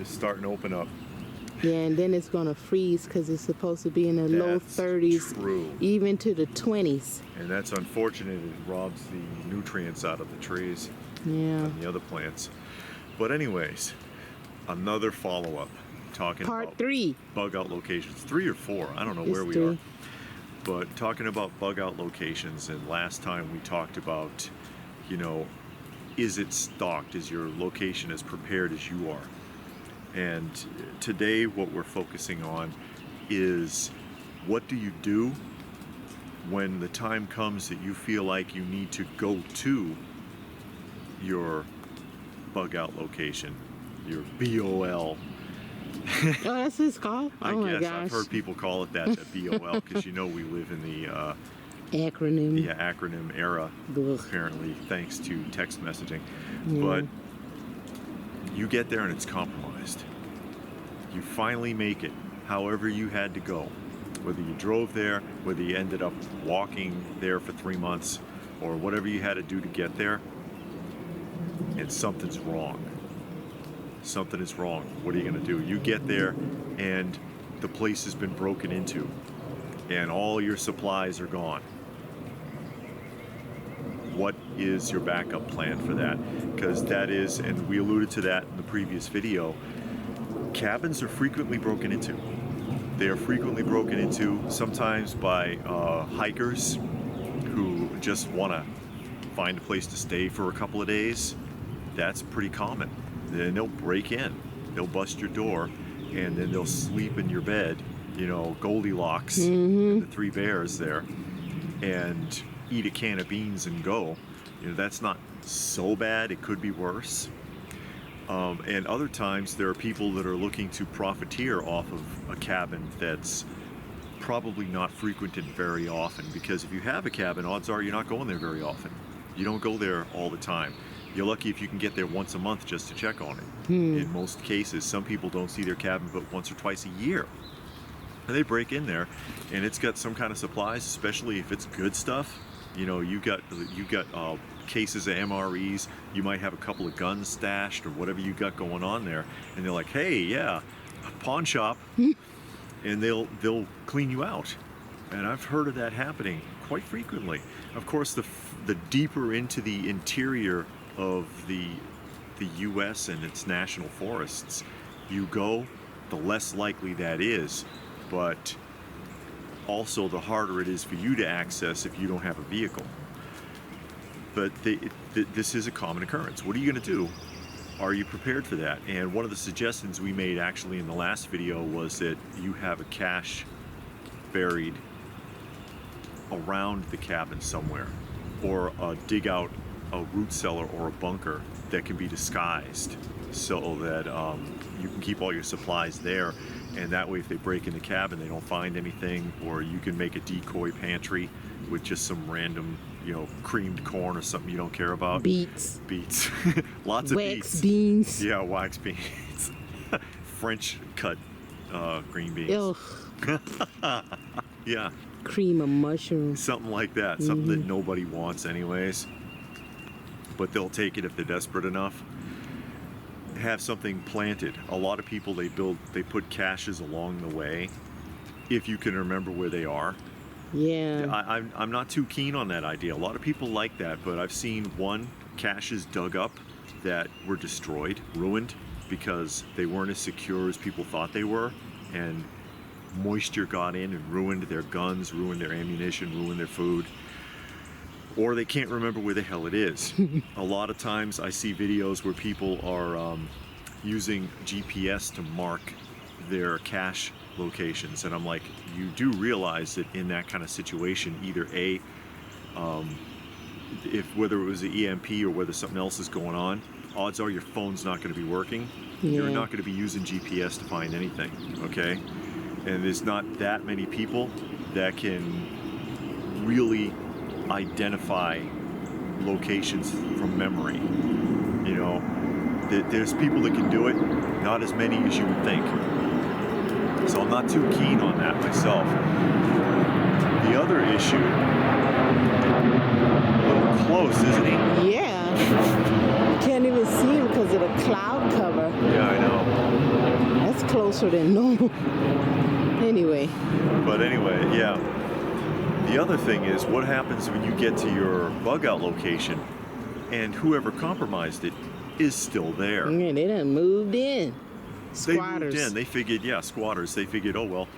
just starting to open up. Yeah, and then it's going to freeze because it's supposed to be in the low 30s, true. even to the 20s. And that's unfortunate. It robs the nutrients out of the trees and the other plants. But anyways, another follow-up talking Part about 3. bug out locations. 3 or 4, I don't know where we are. But talking about bug out locations, and last time we talked about, you know, is it stocked? Is your location as prepared as you are? And today what we're focusing on is, what do you do when the time comes that you feel like you need to go to your bug out location, your BOL. Oh, that's what it's called? I my guess gosh. I've heard people call it that, the BOL, because you know we live in the acronym. Yeah, acronym era, Ugh. apparently, thanks to text messaging. Yeah. But you get there and it's compromised. You finally make it, however you had to go. Whether you drove there, whether you ended up walking there for 3 months, or whatever you had to do to get there, and something's wrong. Something is wrong. What are you going to do? You get there and the place has been broken into and all your supplies are gone. What is your backup plan for that? Because that is, and we alluded to that in the previous video, cabins are frequently broken into. They are frequently broken into, sometimes by hikers who just want to find a place to stay for a couple of days. That's pretty common. Then they'll break in, they'll bust your door, and then they'll sleep in your bed, you know, Goldilocks, and the 3 bears there, and eat a can of beans and go. You know, that's not so bad. It could be worse. And other times there are people that are looking to profiteer off of a cabin that's probably not frequented very often, because if you have a cabin, odds are you're not going there very often. You don't go there all the time. You're lucky if you can get there once a month just to check on it. In most cases, some people don't see their cabin but once or twice a year. And they break in there and it's got some kind of supplies, especially if it's good stuff. You know, you got cases of MREs, you might have a couple of guns stashed or whatever you got going on there, and they're like, hey, yeah, a pawn shop, and they'll clean you out. And I've heard of that happening quite frequently. Of course, the deeper into the interior of the US and its national forests you go, the less likely that is, but also the harder it is for you to access if you don't have a vehicle. But this is a common occurrence. What are you going to do? Are you prepared for that? And one of the suggestions we made actually in the last video was that you have a cache buried around the cabin somewhere, or dig out a root cellar or a bunker that can be disguised so that you can keep all your supplies there, and that way if they break in the cabin they don't find anything. Or you can make a decoy pantry with just some random, you know, creamed corn or something you don't care about. Beets. Lots of beets. Wax beans. Yeah, wax beans. French cut green beans. Ugh. Yeah. Cream of mushroom. Something like that. Something that nobody wants anyways. But they'll take it if they're desperate enough. Have something planted. A lot of people, they put caches along the way, if you can remember where they are. Yeah. I'm not too keen on that idea. A lot of people like that, but I've seen caches dug up that were destroyed, ruined, because they weren't as secure as people thought they were, and moisture got in and ruined their guns, ruined their ammunition, ruined their food. Or they can't remember where the hell it is. A lot of times I see videos where people are using GPS to mark their cache locations, and I'm like, you do realize that in that kind of situation, either whether it was an EMP or whether something else is going on, odds are your phone's not going to be working. You're not going to be using GPS to find anything, okay? And there's not that many people that can really identify locations from memory. You know, there's people that can do it, not as many as you would think. So I'm not too keen on that myself. The other issue, a little close, isn't he? Yeah. Can't even see him because of the cloud cover. Yeah, I know. faster than normal. Anyway. But anyway, yeah. The other thing is, what happens when you get to your bug out location and whoever compromised it is still there? Yeah, they done moved in. They Squatters. moved in. They figured, yeah, squatters. They figured, oh well,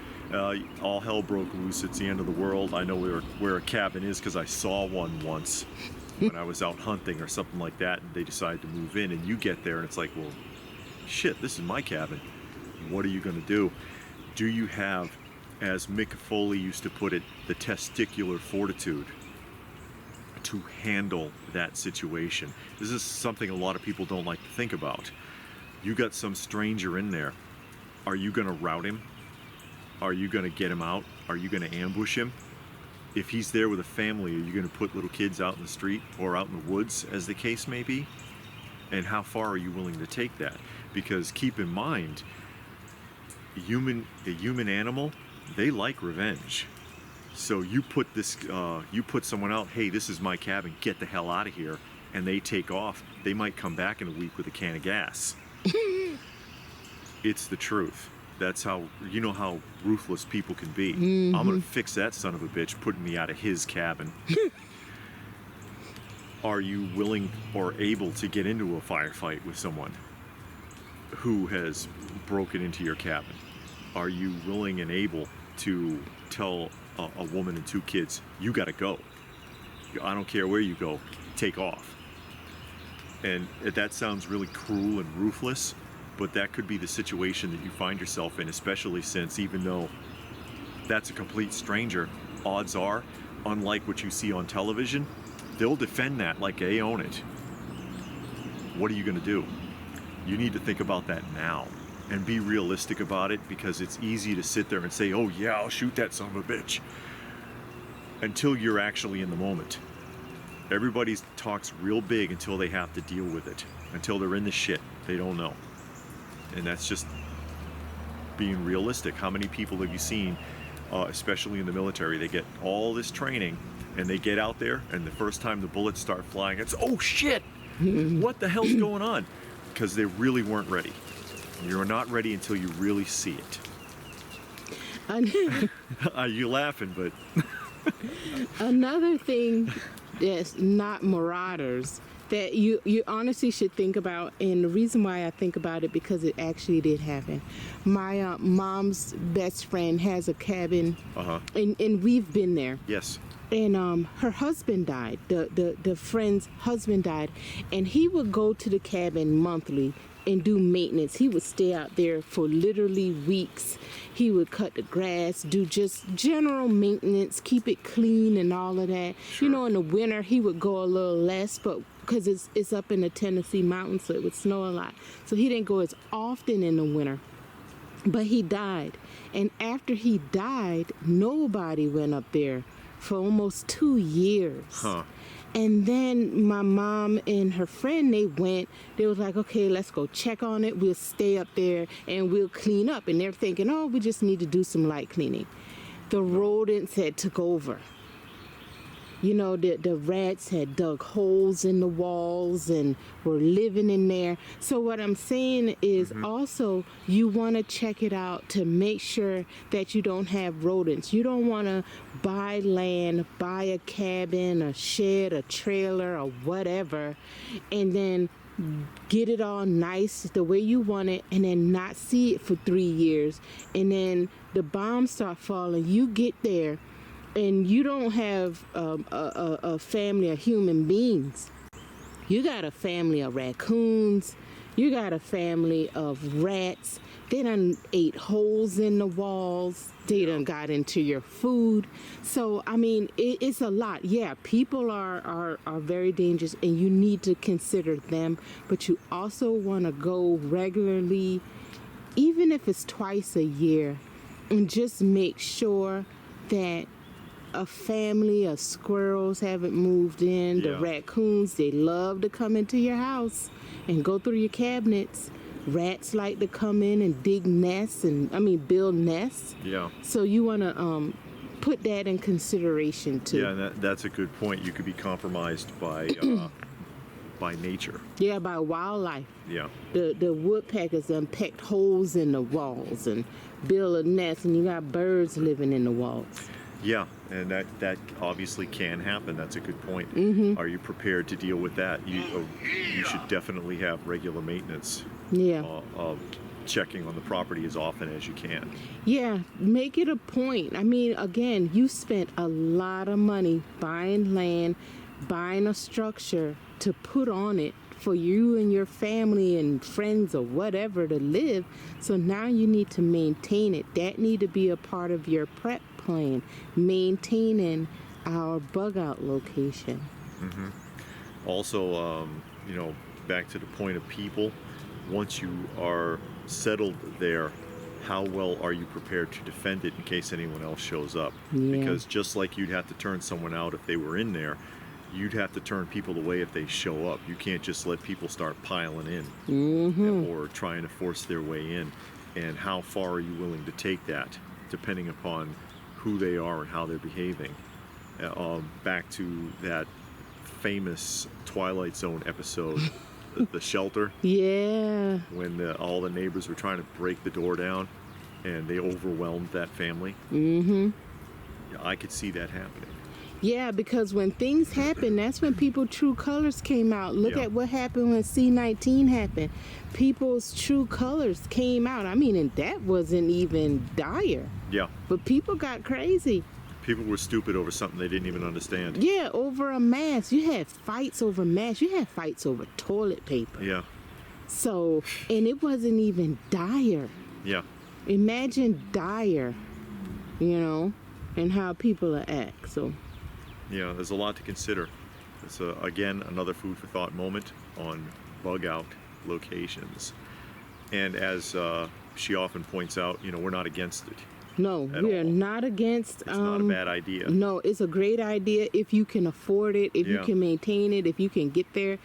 all hell broke loose. It's the end of the world. I know where a cabin is because I saw one once when I was out hunting or something like that. And they decided to move in, and you get there, and it's like, well, shit, this is my cabin. What are you going to do? Do you have, as Mick Foley used to put it, the testicular fortitude to handle that situation? This is something a lot of people don't like to think about. You got some stranger in there. Are you going to rout him? Are you going to get him out? Are you going to ambush him? If he's there with a family, are you going to put little kids out in the street or out in the woods, as the case may be? And how far are you willing to take that? Because keep in mind, the human animal, they like revenge. So you put someone out, hey, this is my cabin, get the hell out of here, and they take off. They might come back in a week with a can of gas. It's the truth. That's how, you know how ruthless people can be. Mm-hmm. I'm gonna fix that son of a bitch putting me out of his cabin. Are you willing or able to get into a firefight with someone who has broken into your cabin? Are you willing and able to tell a woman and two kids, you gotta go? I don't care where you go, take off. And that sounds really cruel and ruthless, but that could be the situation that you find yourself in, especially since, even though that's a complete stranger, odds are, unlike what you see on television, they'll defend that like they own it. What are you going to do? You need to think about that now and be realistic about it, because it's easy to sit there and say, oh yeah, I'll shoot that son of a bitch, until you're actually in the moment. Everybody talks real big until they have to deal with it. Until they're in the shit, they don't know. And that's just being realistic. How many people have you seen, especially in the military, they get all this training and they get out there, and the first time the bullets start flying, it's, oh shit, what the hell's going on? Because they really weren't ready. You're not ready until you really see it. You're laughing, but... Another thing that's not marauders that you honestly should think about, and the reason why I think about it, because it actually did happen. My mom's best friend has a cabin, and we've been there. Yes. And her husband died. The friend's husband died, and he would go to the cabin monthly and do maintenance. He would stay out there for literally weeks. He would cut the grass, do just general maintenance, keep it clean and all of that. Sure. You know, in the winter he would go a little less, but because it's up in the Tennessee mountains, so it would snow a lot. So he didn't go as often in the winter. But he died. And after he died, nobody went up there for almost 2 years. Huh. And then my mom and her friend, they was like, okay, let's go check on it. We'll stay up there and we'll clean up. And they're thinking, oh, we just need to do some light cleaning. The rodents had took over. You know, the rats had dug holes in the walls and were living in there. So what I'm saying is also you want to check it out to make sure that you don't have rodents. You don't want to buy land, buy a cabin, a shed, a trailer, or whatever, and then get it all nice the way you want it, and then not see it for 3 years. And then the bombs start falling. You get there, and you don't have a family of human beings. You got a family of raccoons. You got a family of rats. They done ate holes in the walls. They done got into your food. So, I mean, it's a lot. Yeah, people are very dangerous, and you need to consider them. But you also want to go regularly, even if it's twice a year, and just make sure that a family of squirrels haven't moved in. The raccoons, they love to come into your house and go through your cabinets. Rats like to come in and dig nests build nests. Yeah. So you want to put that in consideration too. Yeah, and that's a good point. You could be compromised by by nature. Yeah, by wildlife. Yeah. The woodpeckers done pecked holes in the walls and build a nest, and you got birds living in the walls. Yeah, and that obviously can happen. That's a good point. Are you prepared to deal with that? You should definitely have regular maintenance. Yeah. Of checking on the property as often as you can. Yeah, make it a point. I mean, again, you spent a lot of money buying land, buying a structure to put on it for you and your family and friends or whatever to live. So now you need to maintain it. That need to be a part of your prep plan, maintaining our bug out location. Also, back to the point of people, once you are settled there, how well are you prepared to defend it in case anyone else shows up? Yeah. Because just like you'd have to turn someone out if they were in there, you'd have to turn people away if they show up. You can't just let people start piling in or trying to force their way in. And how far are you willing to take that, depending upon who they are and how they're behaving? Back to that famous Twilight Zone episode, the shelter. Yeah. When all the neighbors were trying to break the door down and they overwhelmed that family. Yeah, I could see that happening. Yeah, because when things happen, that's when people's true colors came out. Look at what happened when C-19 happened. People's true colors came out. I mean, and that wasn't even dire. Yeah. But people got crazy. People were stupid over something they didn't even understand. Yeah, over a mask. You had fights over masks. You had fights over toilet paper. Yeah. So, and it wasn't even dire. Yeah. Imagine dire, and how people act. So. Yeah, there's a lot to consider. It's again another food for thought moment on bug out locations. And as she often points out, we're not against it. No, we are not against. It's not a bad idea. No, it's a great idea if you can afford it, if you can maintain it, if you can get there.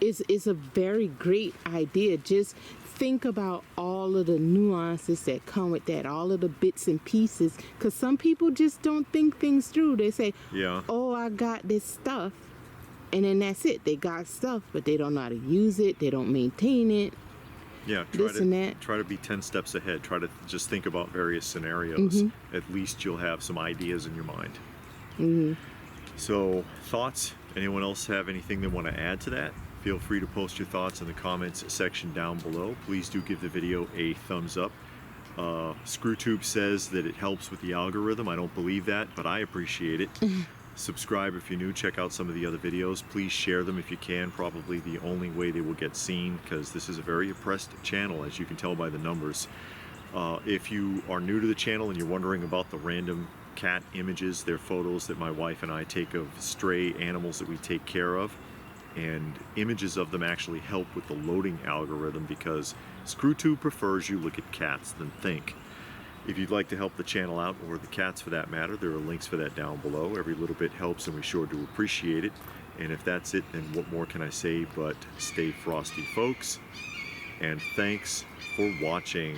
It's a very great idea. Just think about all of the nuances that come with that, all of the bits and pieces, because some people just don't think things through. They say, oh, I got this stuff, and then that's it. They got stuff, but they don't know how to use it. They don't maintain it. Yeah, try to be 10 steps ahead. Try to just think about various scenarios. At least you'll have some ideas in your mind. So, thoughts? Anyone else have anything they want to add to that? Feel free to post your thoughts in the comments section down below. Please do give the video a thumbs up. ScrewTube says that it helps with the algorithm. I don't believe that, but I appreciate it. Subscribe if you're new. Check out some of the other videos. Please share them if you can. Probably the only way they will get seen, because this is a very oppressed channel, as you can tell by the numbers. If you are new to the channel and you're wondering about the random cat images, they're photos that my wife and I take of stray animals that we take care of. And images of them actually help with the loading algorithm, because ScrewTube prefers you look at cats than think. If you'd like to help the channel out, or the cats for that matter, there are links for that down below. Every little bit helps, and we sure do appreciate it. And if that's it, then what more can I say but stay frosty, folks. And thanks for watching.